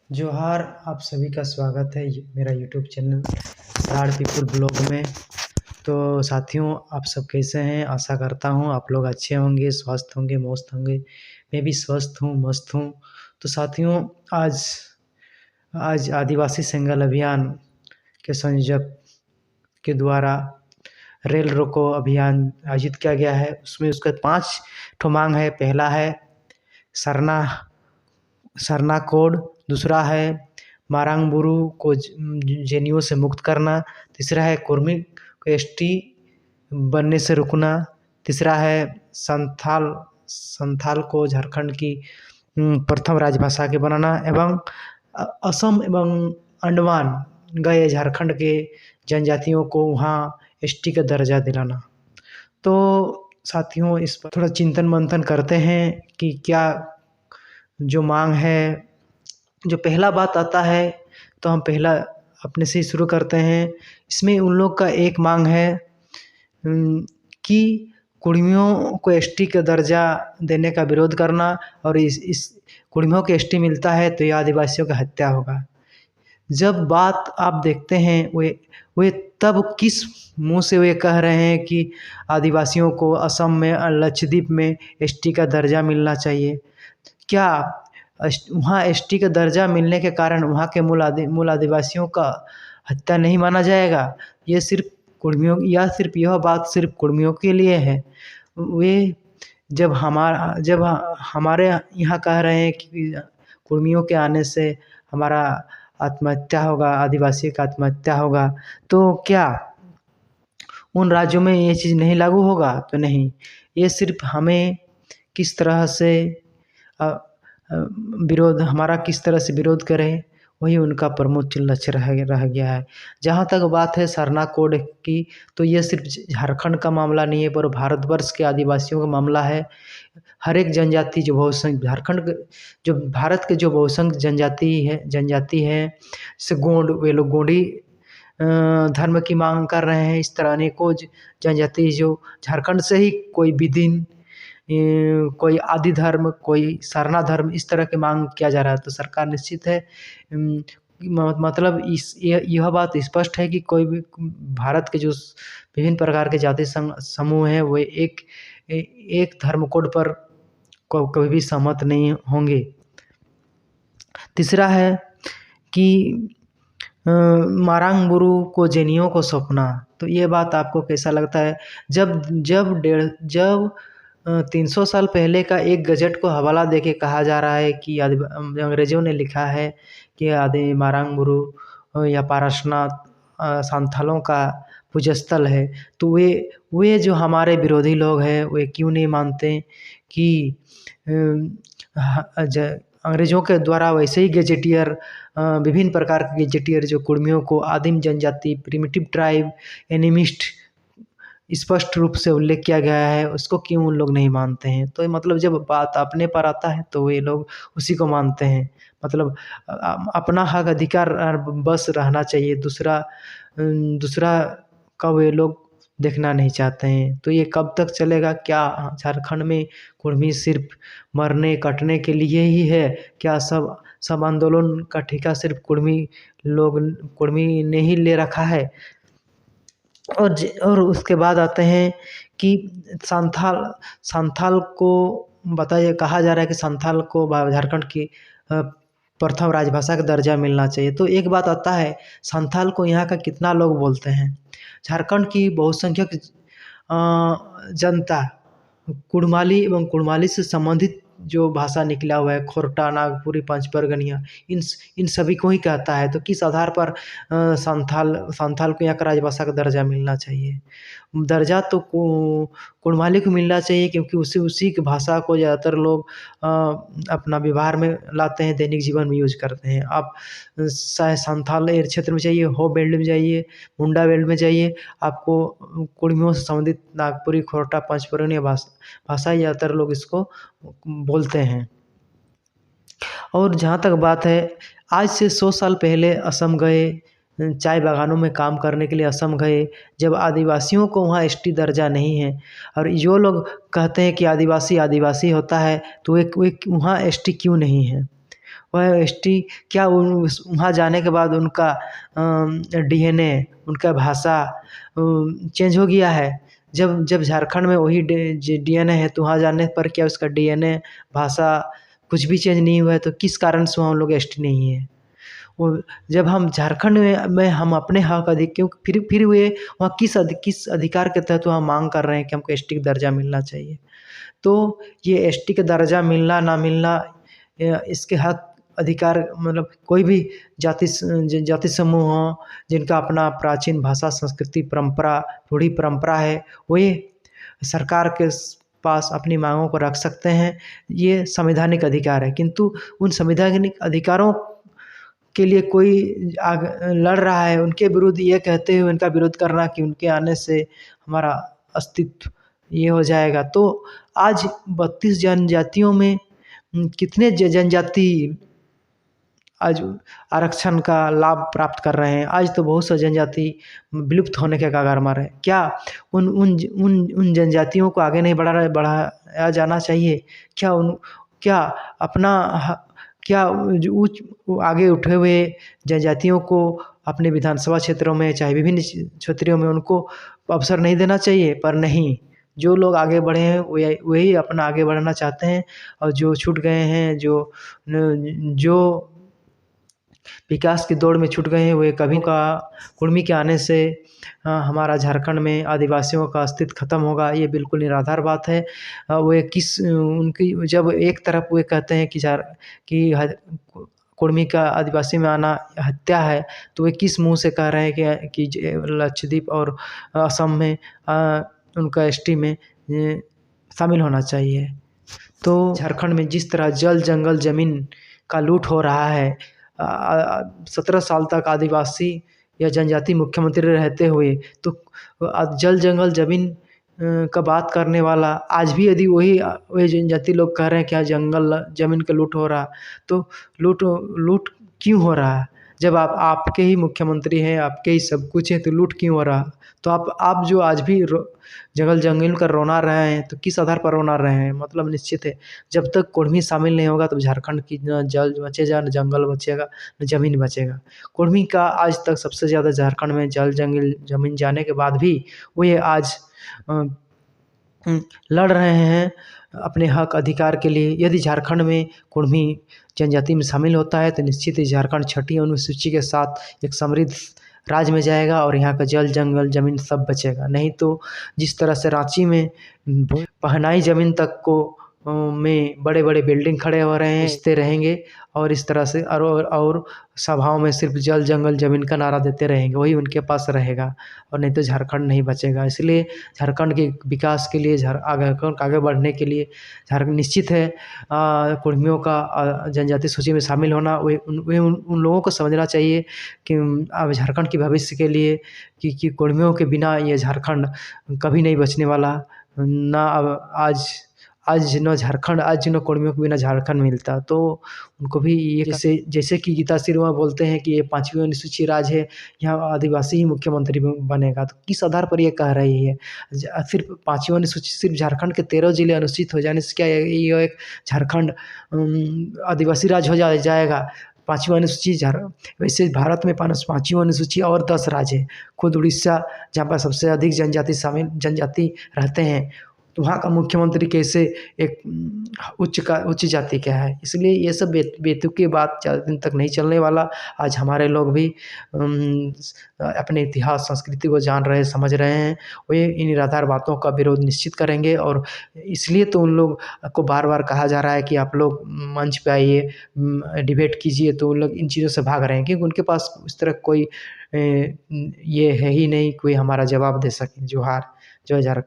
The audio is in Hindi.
जोहार, आप सभी का स्वागत है मेरा YouTube channel rad people blog में। तो साथियों, आप सब कैसे हैं? आशा करता हूं आप लोग अच्छे होंगे, स्वस्थ होंगे, मस्त होंगे। मैं भी स्वस्थ हूं, मस्त हूं। तो साथियों, आज आज आदिवासी संगल अभियान के संयोजक के द्वारा रेल रोको अभियान आयोजित किया गया है। उसमें उसका 5 ठो मांग है। पहला है सरना कोड, दूसरा है मारांग बुरू को जेएनयू से मुक्त करना, तीसरा है कुर्मी को एसटी बनने से रुकना, तीसरा है संथाल को झारखंड की प्रथम राजभाषा के बनाना एवं असम एवं अंडमान गए झारखंड के जनजातियों को वहाँ एसटी का दर्जा दिलाना। तो साथियों, इस पर थोड़ा चिंतन मंथन करते हैं कि क्या जो मांग है, जो पहला बात आता है तो हम पहला अपने से ही शुरू करते हैं। इसमें उन लोग का एक मांग है कि कुर्मियों को एसटी का दर्जा देने का विरोध करना, और इस कुर्मियों को एसटी मिलता है तो ये आदिवासियों की हत्या होगा। जब बात आप देखते हैं वे तब किस मुंह से वे कह रहे हैं कि आदिवासियों को असम में, लक्षद्वीप में एसटी का दर्जा मिलना चाहिए। क्या वहाँ एसटी का दर्जा मिलने के कारण वहाँ के मूल आदिवासियों का हत्या नहीं माना जाएगा? ये सिर्फ कुर्मियों, या सिर्फ यह बात सिर्फ कुर्मियों के लिए है? वे जब हमारे यहाँ कह रहे हैं कि कुर्मियों के आने से हमारा आत्महत्या होगा, आदिवासी का आत्महत्या होगा, तो क्या उन राज्यों में ये चीज़ नहीं लागू होगा? तो नहीं, ये सिर्फ हमें किस तरह से हमारा किस तरह से विरोध करें, वही उनका प्रमुख लक्ष्य रह गया है। जहाँ तक बात है सरना कोड की, तो ये सिर्फ झारखंड का मामला नहीं है, पर भारतवर्ष के आदिवासियों का मामला है। हर एक जनजाति जो भारत के जो बहुसंख्य जनजाति है, जैसे गोंड, वे लोग गोंडी धर्म की मांग कर रहे हैं। इस तरह अनेकों जनजाति जो झारखंड से ही कोई विदिन, कोई आदि धर्म, कोई सरना धर्म, इस तरह की मांग किया जा रहा है। तो सरकार निश्चित है, मतलब यह बात स्पष्ट है कि कोई भी भारत के जो विभिन्न प्रकार के जाति समूह हैं, वे एक धर्म कोड पर कभी भी सहमत नहीं होंगे। तीसरा है कि मारांग बुरू को जेएनयू को सौंपना। तो ये बात आपको कैसा लगता है? जब 300 साल पहले का एक गजट को हवाला देके कहा जा रहा है कि अंग्रेजों ने लिखा है कि आदि मारांग बुरू या पारसनाथ संथालों का पूजस्थल है, तो वे जो हमारे विरोधी लोग हैं, वे क्यों नहीं मानते कि अंग्रेजों के द्वारा वैसे ही गजेटियर, विभिन्न प्रकार के गजेटियर जो कुर्मियों को आदिम जनजाति, प्रिमिटिव ट्राइब, एनिमिस्ट स्पष्ट रूप से उल्लेख किया गया है, उसको क्यों उन लोग नहीं मानते हैं? तो मतलब जब बात अपने पर आता है तो ये लोग उसी को मानते हैं। मतलब अपना हक अधिकार बस रहना चाहिए, दूसरा का वे लोग देखना नहीं चाहते हैं। तो ये कब तक चलेगा? क्या झारखंड में कुर्मी सिर्फ मरने कटने के लिए ही है? क्या सब आंदोलन का ठेका सिर्फ कुर्मी ने ही ले रखा है? और उसके बाद आते हैं कि संथाल को कहा जा रहा है कि संथाल को झारखंड की प्रथम राजभाषा का दर्जा मिलना चाहिए। तो एक बात आता है, संथाल को यहाँ का कितना लोग बोलते हैं? झारखंड की बहुसंख्यक जनता कुड़माली एवं कुड़माली से संबंधित जो भाषा निकला हुआ है, खोरटा, नागपुरी, पंचपरगनिया, इन सभी को ही कहता है। तो किस आधार पर संथाल को यहाँ का राजभाषा का दर्जा मिलना चाहिए? दर्जा तो कुड़माली को मिलना चाहिए, क्योंकि उसी की भाषा को ज़्यादातर लोग अपना व्यवहार में लाते हैं, दैनिक जीवन में यूज करते हैं। आप चाहे संथाल क्षेत्र में जाइए, हो बेल्ट में जाइए, मुंडा बेल्ट में जाइए, आपको कुर्मियों से संबंधित नागपुरी, खोरटा, पंचपरगनिया भाषा ज़्यादातर लोग इसको बोलते हैं। और जहाँ तक बात है, आज से 100 साल पहले असम गए, चाय बागानों में काम करने के लिए असम गए, जब आदिवासियों को वहाँ एसटी दर्जा नहीं है, और जो लोग कहते हैं कि आदिवासी होता है, तो वे वहाँ एसटी क्यों नहीं है? वह एसटी क्या वहाँ जाने के बाद उनका डीएनए, उनका भाषा चेंज हो गया है? जब जब झारखंड में वही डीएनए है तो वहाँ जाने पर क्या उसका डीएनए, भाषा कुछ भी चेंज नहीं हुआ है, तो किस कारण से वहाँ हम लोग एसटी नहीं है? वो जब हम झारखंड में हम अपने हक क्यों फिर वे वहाँ किस अधिकार के तहत वहाँ मांग कर रहे हैं कि हमको एसटी का दर्जा मिलना चाहिए। तो ये एसटी का दर्जा मिलना ना मिलना, इसके हक अधिकार मतलब कोई भी जाति समूह हो जिनका अपना प्राचीन भाषा, संस्कृति, परंपरा, रूढ़ी परंपरा है, वही सरकार के पास अपनी मांगों को रख सकते हैं। ये संवैधानिक अधिकार है, किंतु उन संवैधानिक अधिकारों के लिए कोई लड़ रहा है, उनके विरुद्ध ये कहते हुए उनका विरोध करना कि उनके आने से हमारा अस्तित्व ये हो जाएगा। तो आज 32 जनजातियों में कितने जनजाति आज आरक्षण का लाभ प्राप्त कर रहे हैं। आज तो बहुत सा जनजाति विलुप्त होने के कगार पर है। क्या उन जनजातियों को आगे नहीं बढ़ाया जाना चाहिए? क्या अपना क्या आगे उठे हुए जनजातियों को अपने विधानसभा क्षेत्रों में, चाहे विभिन्न क्षेत्रों में, उनको अवसर नहीं देना चाहिए? पर नहीं, जो लोग आगे बढ़े हैं वही अपना आगे बढ़ना चाहते हैं, और जो छूट गए हैं, जो विकास की दौड़ में छूट गए हैं, वे कभी का कुर्मी के आने से हमारा झारखंड में आदिवासियों का अस्तित्व खत्म होगा, ये बिल्कुल निराधार बात है। वे उनकी जब एक तरफ वे कहते हैं कि कुर्मी का आदिवासी में आना हत्या है, तो वे किस मुंह से कह रहे हैं कि लक्षद्वीप और असम में उनका एसटी में शामिल होना चाहिए। तो झारखंड में जिस तरह जल जंगल ज़मीन का लूट हो रहा है, 17 साल तक आदिवासी या जनजाति मुख्यमंत्री रहते हुए, तो जल जंगल ज़मीन का बात करने वाला आज भी यदि वही जनजाति लोग कह रहे हैं कि जंगल ज़मीन का लूट हो रहा, तो लूट क्यों हो रहा है? जब आपके ही मुख्यमंत्री हैं, आपके ही सब कुछ है, तो लूट क्यों हो रहा? तो आप जो आज भी जंगल का रोना रहे हैं, तो किस आधार पर रोना रहे हैं? मतलब निश्चित है, जब तक कुर्मी शामिल नहीं होगा, तब झारखंड की न जल बचेगा, न जंगल बचेगा, न ज़मीन बचेगा। कुर्मी का आज तक सबसे ज़्यादा झारखंड में जल जंगल ज़मीन जाने के बाद भी वो ये आज लड़ रहे हैं अपने हक अधिकार के लिए। यदि झारखंड में कुर्मी जनजाति में शामिल होता है, तो निश्चित ही झारखंड छठी अनुसूची के साथ एक समृद्ध राज्य में जाएगा और यहाँ का जल जंगल ज़मीन सब बचेगा। नहीं तो जिस तरह से रांची में पहनाई ज़मीन तक को में बड़े-बड़े बिल्डिंग खड़े हो रहे हैं, बेचते रहेंगे, और इस तरह से और सभाओं में सिर्फ जल जंगल ज़मीन का नारा देते रहेंगे, वही उनके पास रहेगा, और नहीं तो झारखंड नहीं बचेगा। इसलिए झारखंड के विकास के लिए, आगे बढ़ने के लिए निश्चित है कुर्मियों का जनजाति सूची में शामिल होना। उन लोगों को समझना चाहिए कि अब झारखंड के भविष्य के लिए कि कुर्मियों के बिना ये झारखंड कभी नहीं बचने वाला। ना अब आज न कुर्मियों के बिना झारखंड मिलता, तो उनको भी ये जैसे कि गीता सिरवा बोलते हैं कि ये 5वीं अनुसूची राज्य है, यहाँ आदिवासी ही मुख्यमंत्री बनेगा, तो किस आधार पर ये कह रही है? सिर्फ 5वीं अनुसूची सिर्फ झारखंड के 13 जिले अनुसूचित हो जाने से क्या ये एक झारखंड आदिवासी राज्य हो जाएगा? 5वीं अनुसूची वैसे भारत में 5वीं अनुसूची और 10 राज्य है। खुद उड़ीसा, जहाँ पर सबसे अधिक जनजाति रहते हैं, तो वहाँ का मुख्यमंत्री कैसे एक उच्च जाति का है? इसलिए ये सब बेतुकी बात ज़्यादा दिन तक नहीं चलने वाला। आज हमारे लोग भी अपने इतिहास, संस्कृति को जान रहे, समझ रहे हैं। वे इन निराधार बातों का विरोध निश्चित करेंगे, और इसलिए तो उन लोग को बार-बार कहा जा रहा है कि आप लोग मंच पे आइए, डिबेट कीजिए, तो उन लोग इन चीज़ों से भाग रहे हैं, क्योंकि उनके पास इस तरह कोई ये है ही नहीं, कोई हमारा जवाब दे सके। जोहार, जय झारखंड।